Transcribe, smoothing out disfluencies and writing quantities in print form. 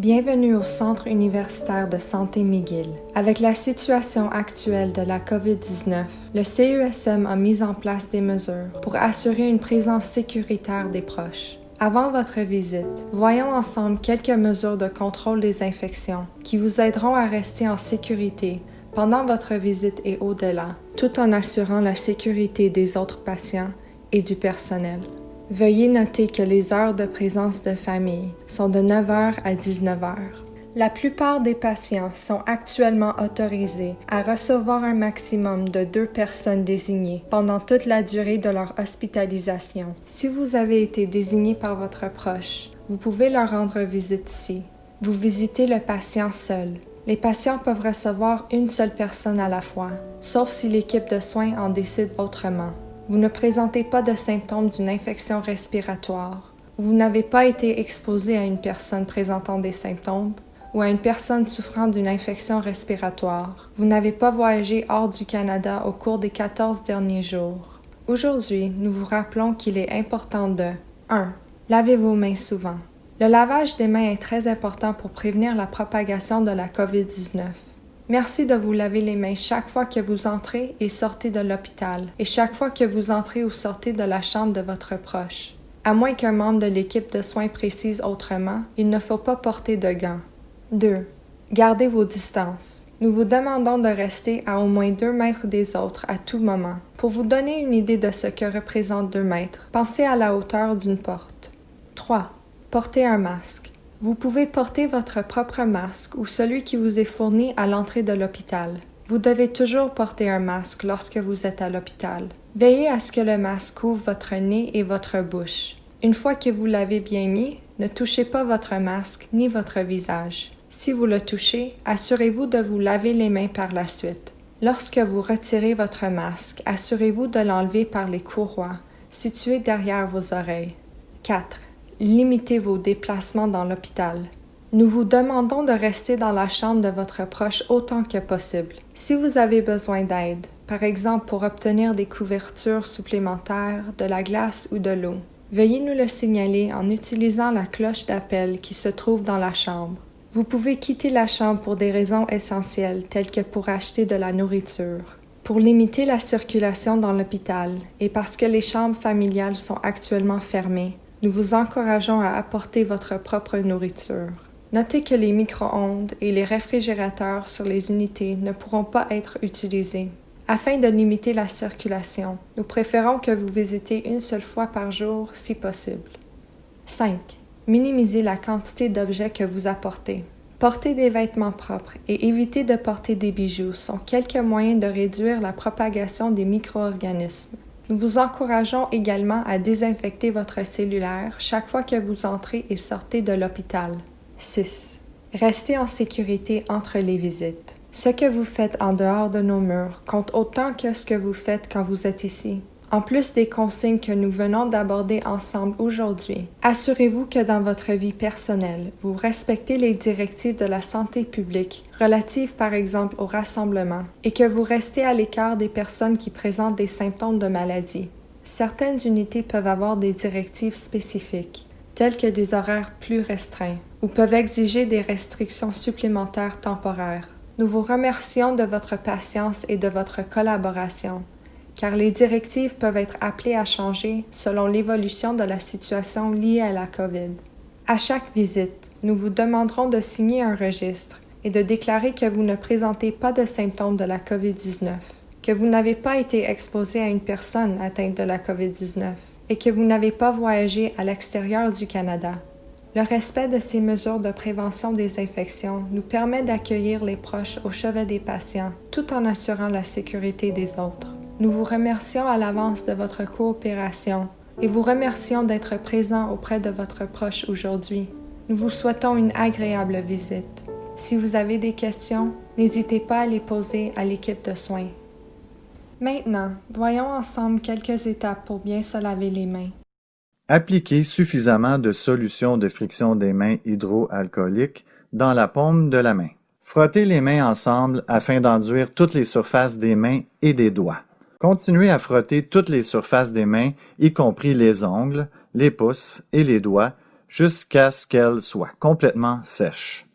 Bienvenue au Centre universitaire de santé McGill. Avec la situation actuelle de la COVID-19, le CESM a mis en place des mesures pour assurer une présence sécuritaire des proches. Avant votre visite, voyons ensemble quelques mesures de contrôle des infections qui vous aideront à rester en sécurité pendant votre visite et au-delà, tout en assurant la sécurité des autres patients et du personnel. Veuillez noter que les heures de présence de famille sont de 9h à 19h. La plupart des patients sont actuellement autorisés à recevoir un maximum de 2 personnes désignées pendant toute la durée de leur hospitalisation. Si vous avez été désigné par votre proche, vous pouvez leur rendre visite ici. Vous visitez le patient seul. Les patients peuvent recevoir une seule personne à la fois, sauf si l'équipe de soins en décide autrement. Vous ne présentez pas de symptômes d'une infection respiratoire. Vous n'avez pas été exposé à une personne présentant des symptômes ou à une personne souffrant d'une infection respiratoire. Vous n'avez pas voyagé hors du Canada au cours des 14 derniers jours. Aujourd'hui, nous vous rappelons qu'il est important de 1. Lavez vos mains souvent. Le lavage des mains est très important pour prévenir la propagation de la COVID-19. Merci de vous laver les mains chaque fois que vous entrez et sortez de l'hôpital et chaque fois que vous entrez ou sortez de la chambre de votre proche. À moins qu'un membre de l'équipe de soins précise autrement, il ne faut pas porter de gants. 2. Gardez vos distances. Nous vous demandons de rester à au moins 2 mètres des autres à tout moment. Pour vous donner une idée de ce que représente 2 mètres, pensez à la hauteur d'une porte. 3. Portez un masque. Vous pouvez porter votre propre masque ou celui qui vous est fourni à l'entrée de l'hôpital. Vous devez toujours porter un masque lorsque vous êtes à l'hôpital. Veillez à ce que le masque couvre votre nez et votre bouche. Une fois que vous l'avez bien mis, ne touchez pas votre masque ni votre visage. Si vous le touchez, assurez-vous de vous laver les mains par la suite. Lorsque vous retirez votre masque, assurez-vous de l'enlever par les courroies situées derrière vos oreilles. 4. Limitez vos déplacements dans l'hôpital. Nous vous demandons de rester dans la chambre de votre proche autant que possible. Si vous avez besoin d'aide, par exemple pour obtenir des couvertures supplémentaires, de la glace ou de l'eau, veuillez nous le signaler en utilisant la cloche d'appel qui se trouve dans la chambre. Vous pouvez quitter la chambre pour des raisons essentielles telles que pour acheter de la nourriture. Pour limiter la circulation dans l'hôpital et parce que les chambres familiales sont actuellement fermées, nous vous encourageons à apporter votre propre nourriture. Notez que les micro-ondes et les réfrigérateurs sur les unités ne pourront pas être utilisés. Afin de limiter la circulation, nous préférons que vous visitez une seule fois par jour si possible. 5. Minimisez la quantité d'objets que vous apportez. Porter des vêtements propres et éviter de porter des bijoux sont quelques moyens de réduire la propagation des micro-organismes. Nous vous encourageons également à désinfecter votre cellulaire chaque fois que vous entrez et sortez de l'hôpital. 6. Restez en sécurité entre les visites. Ce que vous faites en dehors de nos murs compte autant que ce que vous faites quand vous êtes ici. En plus des consignes que nous venons d'aborder ensemble aujourd'hui, assurez-vous que dans votre vie personnelle, vous respectez les directives de la santé publique relatives par exemple au rassemblement et que vous restez à l'écart des personnes qui présentent des symptômes de maladie. Certaines unités peuvent avoir des directives spécifiques, telles que des horaires plus restreints, ou peuvent exiger des restrictions supplémentaires temporaires. Nous vous remercions de votre patience et de votre collaboration, car les directives peuvent être appelées à changer selon l'évolution de la situation liée à la COVID. À chaque visite, nous vous demanderons de signer un registre et de déclarer que vous ne présentez pas de symptômes de la COVID-19, que vous n'avez pas été exposé à une personne atteinte de la COVID-19 et que vous n'avez pas voyagé à l'extérieur du Canada. Le respect de ces mesures de prévention des infections nous permet d'accueillir les proches au chevet des patients tout en assurant la sécurité des autres. Nous vous remercions à l'avance de votre coopération et vous remercions d'être présent auprès de votre proche aujourd'hui. Nous vous souhaitons une agréable visite. Si vous avez des questions, n'hésitez pas à les poser à l'équipe de soins. Maintenant, voyons ensemble quelques étapes pour bien se laver les mains. Appliquez suffisamment de solution de friction des mains hydroalcoolique dans la paume de la main. Frottez les mains ensemble afin d'enduire toutes les surfaces des mains et des doigts. Continuez à frotter toutes les surfaces des mains, y compris les ongles, les pouces et les doigts, jusqu'à ce qu'elles soient complètement sèches.